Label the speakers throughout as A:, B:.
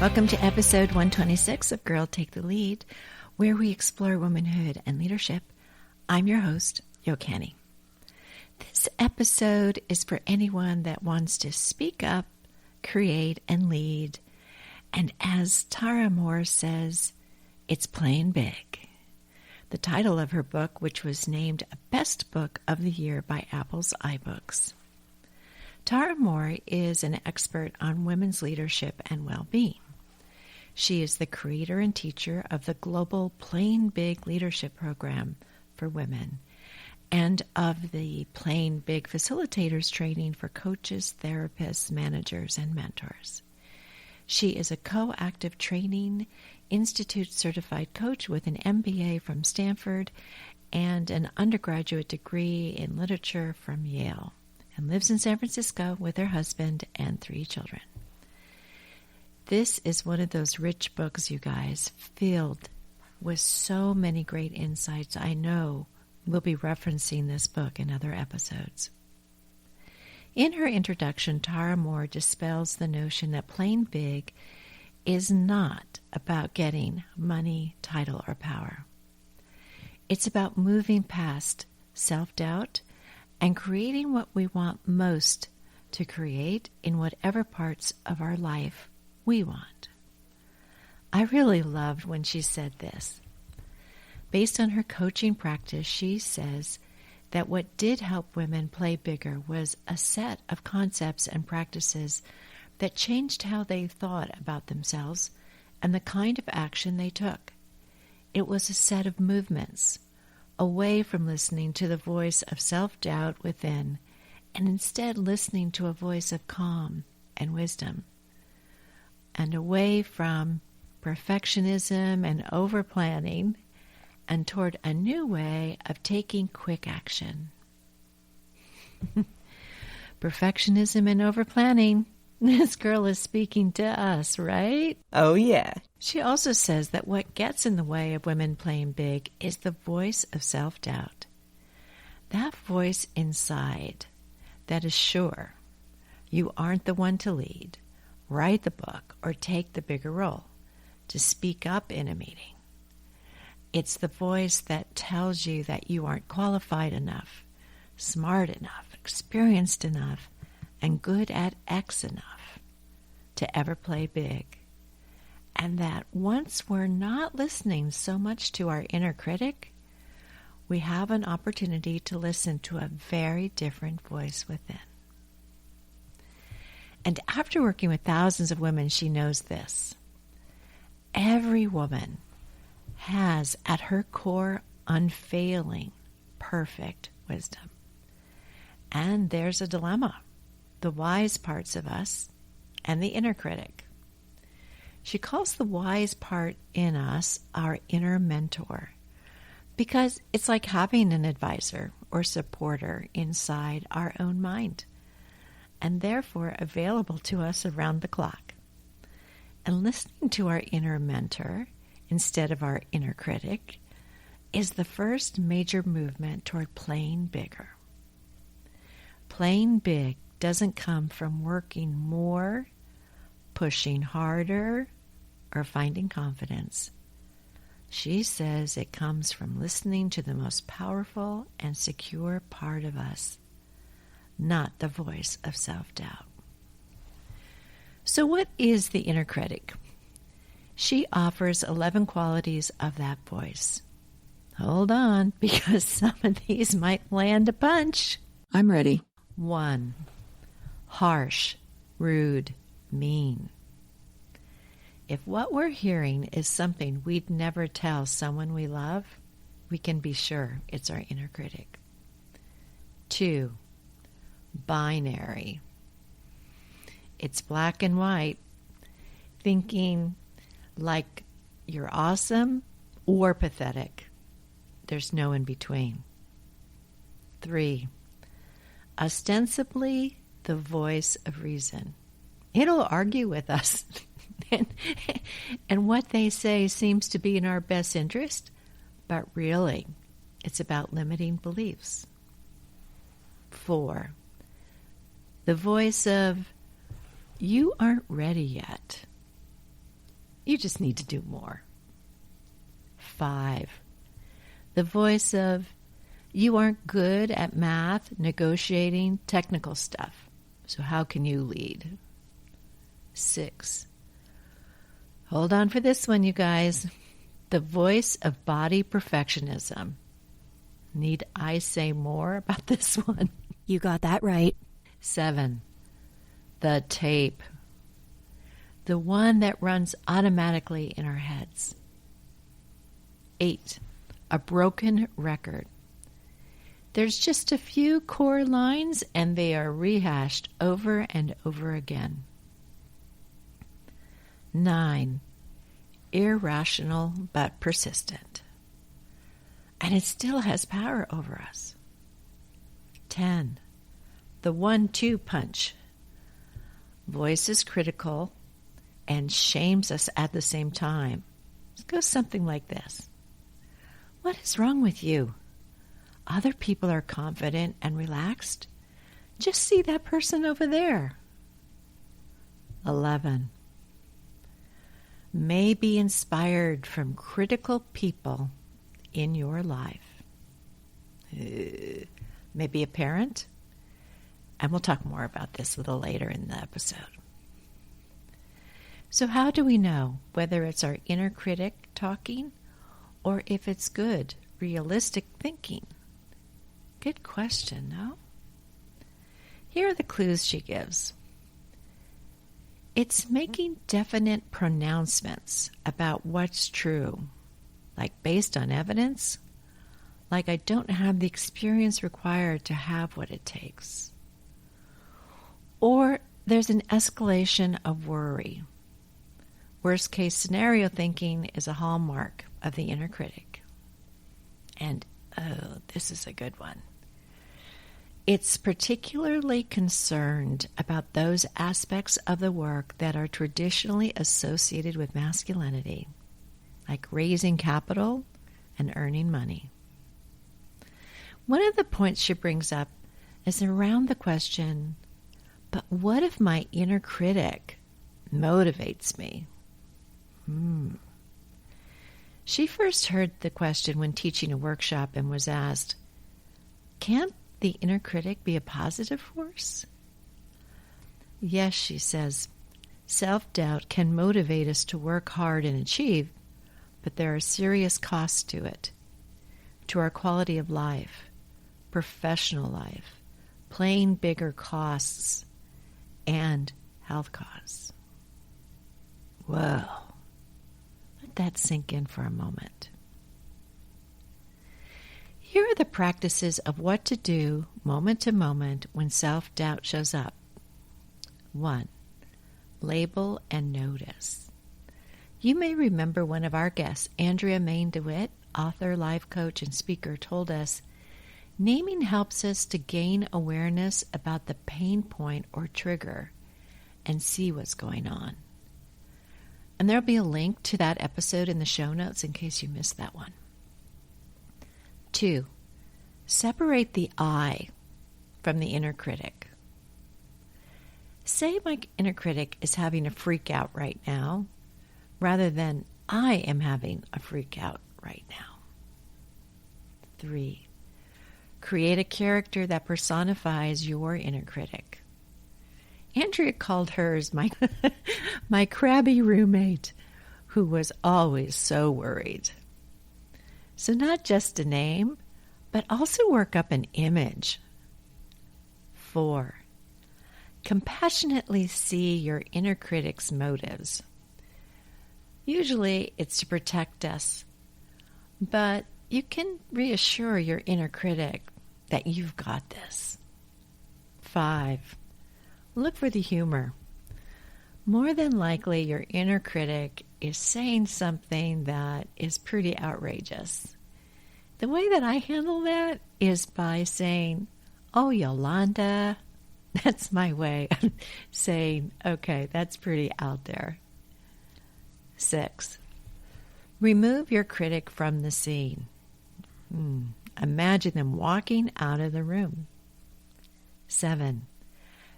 A: Welcome to episode 126 of Girl Take the Lead, where we explore womanhood and leadership. I'm your host, Yo Canny. This episode is for anyone that wants to speak up, create, and lead. And as Tara Mohr says, it's playing big. The title of her book, which was named Best Book of the Year by Apple's iBooks. Tara Mohr is an expert on women's leadership and well-being. She is the creator and teacher of the global Playing Big Leadership Program for women and of the Playing Big Facilitators Training for coaches, therapists, managers, and mentors. She is a co-active training institute certified coach with an MBA from Stanford and an undergraduate degree in literature from Yale, and lives in San Francisco with her husband and 3 children. This is one of those rich books, you guys, filled with so many great insights. I know we'll be referencing this book in other episodes. In her introduction, Tara Mohr dispels the notion that playing big is not about getting money, title, or power. It's about moving past self-doubt and creating what we want most to create in whatever parts of our life we want. I really loved when she said this. Based on her coaching practice, she says that what did help women play bigger was a set of concepts and practices that changed how they thought about themselves and the kind of action they took. It was a set of movements away from listening to the voice of self-doubt within and instead listening to a voice of calm and wisdom, and away from perfectionism and over-planning and toward a new way of taking quick action. Perfectionism and over-planning. This girl is speaking to us, right?
B: Oh, yeah.
A: She also says that what gets in the way of women playing big is the voice of self-doubt. That voice inside that is sure you aren't the one to lead, write the book, or take the bigger role, to speak up in a meeting. It's the voice that tells you that you aren't qualified enough, smart enough, experienced enough, and good at X enough to ever play big. And that once we're not listening so much to our inner critic, we have an opportunity to listen to a very different voice within. And after working with thousands of women, she knows this. Every woman has at her core unfailing, perfect wisdom. And there's a dilemma, the wise parts of us and the inner critic. She calls the wise part in us our inner mentor, because it's like having an advisor or supporter inside our own mind, and therefore available to us around the clock. And listening to our inner mentor instead of our inner critic is the first major movement toward playing bigger. Playing big doesn't come from working more, pushing harder, or finding confidence. She says it comes from listening to the most powerful and secure part of us, not the voice of self-doubt. So what is the inner critic? She offers 11 qualities of that voice. Hold on, because some of these might land a punch.
B: I'm ready.
A: 1. Harsh, rude, mean. If what we're hearing is something we'd never tell someone we love, we can be sure it's our inner critic. 2. Binary. It's black and white, thinking like you're awesome or pathetic. There's no in between. 3. Ostensibly the voice of reason. It'll argue with us. and what they say seems to be in our best interest, but really, it's about limiting beliefs. 4. The voice of, you aren't ready yet. You just need to do more. 5, the voice of, you aren't good at math, negotiating, technical stuff. So how can you lead? 6, hold on for this one, you guys. The voice of body perfectionism. Need I say more about this one?
B: You got that right.
A: 7, the tape. The one that runs automatically in our heads. 8, a broken record. There's just a few core lines and they are rehashed over and over again. 9, irrational but persistent. And it still has power over us. 10, the 1-2 punch. Voice is critical and shames us at the same time. It goes something like this. What is wrong with you? Other people are confident and relaxed. Just see that person over there. 11, may be inspired from critical people in your life. Maybe a parent. And we'll talk more about this a little later in the episode. So how do we know whether it's our inner critic talking or if it's good, realistic thinking? Good question, no? Here are the clues she gives. It's making definite pronouncements about what's true, like based on evidence, like I don't have the experience required to have what it takes. Or there's an escalation of worry. Worst case scenario thinking is a hallmark of the inner critic. And, oh, this is a good one. It's particularly concerned about those aspects of the work that are traditionally associated with masculinity, like raising capital and earning money. One of the points she brings up is around the question, but what if my inner critic motivates me? She first heard the question when teaching a workshop and was asked, can't the inner critic be a positive force? Yes, she says, self-doubt can motivate us to work hard and achieve, but there are serious costs to it, to our quality of life, professional life, playing bigger costs, and health costs. Whoa. Let that sink in for a moment. Here are the practices of what to do moment to moment when self-doubt shows up. 1, label and notice. You may remember one of our guests, Andrea Main DeWitt, author, life coach, and speaker, told us, naming helps us to gain awareness about the pain point or trigger and see what's going on. And there'll be a link to that episode in the show notes in case you missed that one. 2, separate the I from the inner critic. Say my inner critic is having a freak out right now, rather than I am having a freak out right now. 3, create a character that personifies your inner critic. Andrea called hers my crabby roommate, who was always so worried. So not just a name, but also work up an image. 4, compassionately see your inner critic's motives. Usually it's to protect us, but you can reassure your inner critic that you've got this. 5, look for the humor. More than likely, your inner critic is saying something that is pretty outrageous. The way that I handle that is by saying, oh, Yolanda, that's my way of saying, okay, that's pretty out there. 6, remove your critic from the scene. Imagine them walking out of the room. 7,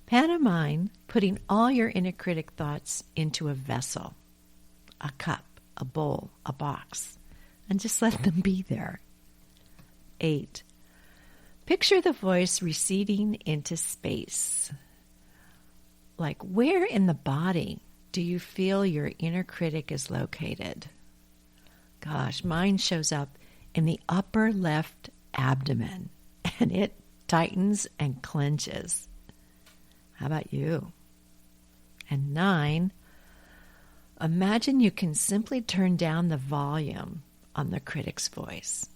A: pantomime putting all your inner critic thoughts into a vessel. a cup, a bowl, a box, and just let them be there. 8. Picture the voice receding into space. Like, where in the body do you feel your inner critic is located? Gosh, mine shows up in the upper left abdomen, and it tightens and clenches. How about you? And 9, imagine you can simply turn down the volume on the critic's voice.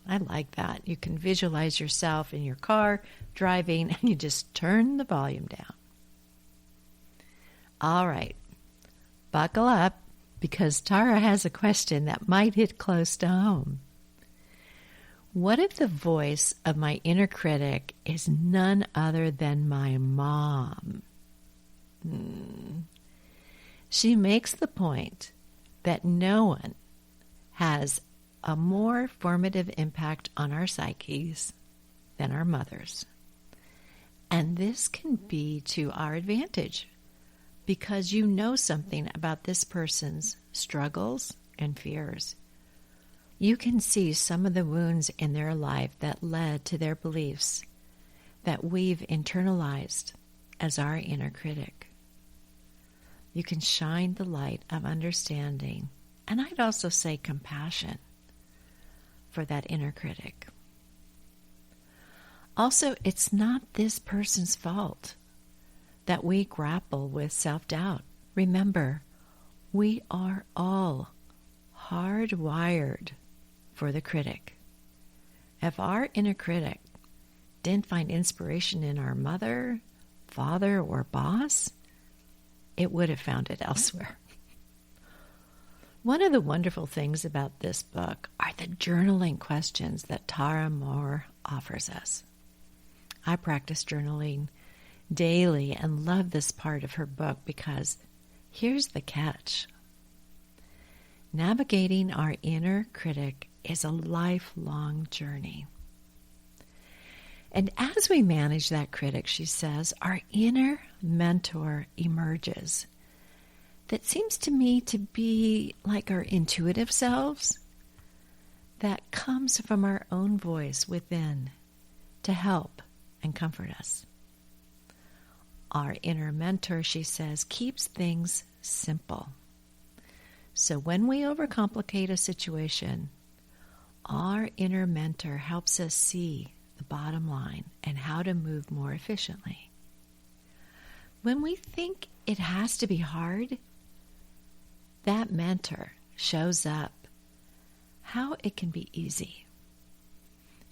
A: I like that. You can visualize yourself in your car driving, and you just turn the volume down. All right, buckle up, because Tara has a question that might hit close to home. What if the voice of my inner critic is none other than my mom? She makes the point that no one has a more formative impact on our psyches than our mothers. And this can be to our advantage, because you know something about this person's struggles and fears. You can see some of the wounds in their life that led to their beliefs that we've internalized as our inner critic. You can shine the light of understanding, and I'd also say compassion, for that inner critic. Also, it's not this person's fault that we grapple with self-doubt. Remember, we are all hardwired for the critic. If our inner critic didn't find inspiration in our mother, father, or boss, it would have found it elsewhere. One of the wonderful things about this book are the journaling questions that Tara Mohr offers us. I practice journaling daily and love this part of her book because here's the catch. Navigating our inner critic is a lifelong journey. And as we manage that critic, she says, our inner mentor emerges. That seems to me to be like our intuitive selves that comes from our own voice within to help and comfort us. Our inner mentor, she says, keeps things simple. So when we overcomplicate a situation, our inner mentor helps us see the bottom line and how to move more efficiently. When we think it has to be hard, that mentor shows up how it can be easy.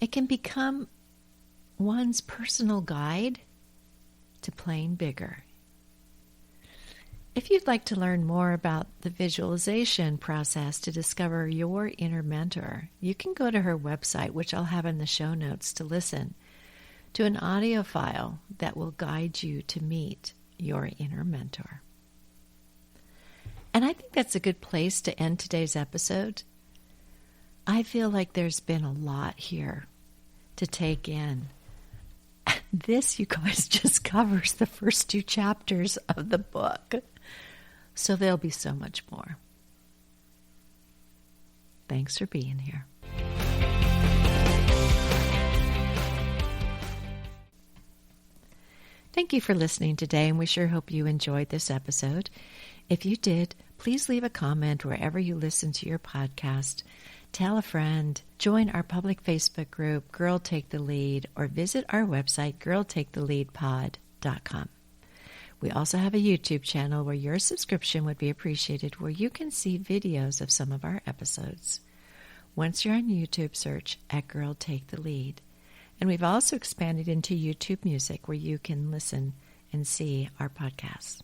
A: It can become one's personal guide to playing bigger. If you'd like to learn more about the visualization process to discover your inner mentor, you can go to her website, which I'll have in the show notes, to listen to an audio file that will guide you to meet your inner mentor. And I think that's a good place to end today's episode. I feel like there's been a lot here to take in. This, you guys, just covers the first 2 chapters of the book. So there'll be so much more. Thanks for being here. Thank you for listening today, and we sure hope you enjoyed this episode. If you did, please leave a comment wherever you listen to your podcast. Tell a friend, join our public Facebook group, Girl Take the Lead, or visit our website, girltaketheleadpod.com. We also have a YouTube channel where your subscription would be appreciated, where you can see videos of some of our episodes. Once you're on YouTube, search at Girl Take the Lead. And we've also expanded into YouTube Music, where you can listen and see our podcasts.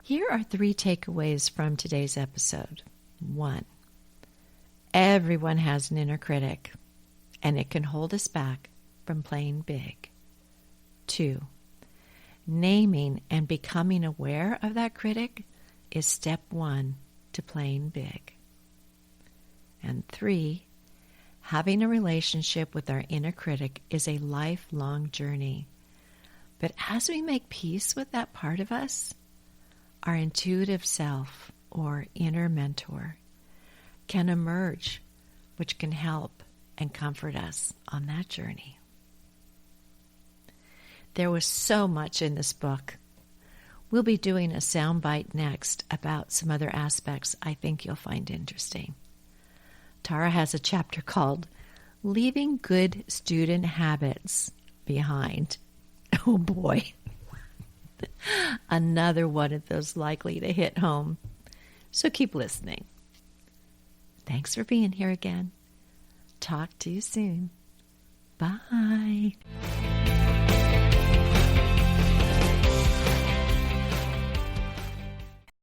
A: Here are 3 takeaways from today's episode. 1, everyone has an inner critic, and it can hold us back from playing big. 2, naming and becoming aware of that critic is step 1 to playing big. And 3, having a relationship with our inner critic is a lifelong journey. But as we make peace with that part of us, our intuitive self or inner mentor can emerge, which can help and comfort us on that journey. There was so much in this book. We'll be doing a soundbite next about some other aspects I think you'll find interesting. Tara has a chapter called Leaving Good Student Habits Behind. Oh boy. Another one of those likely to hit home. So keep listening. Thanks for being here again. Talk to you soon. Bye.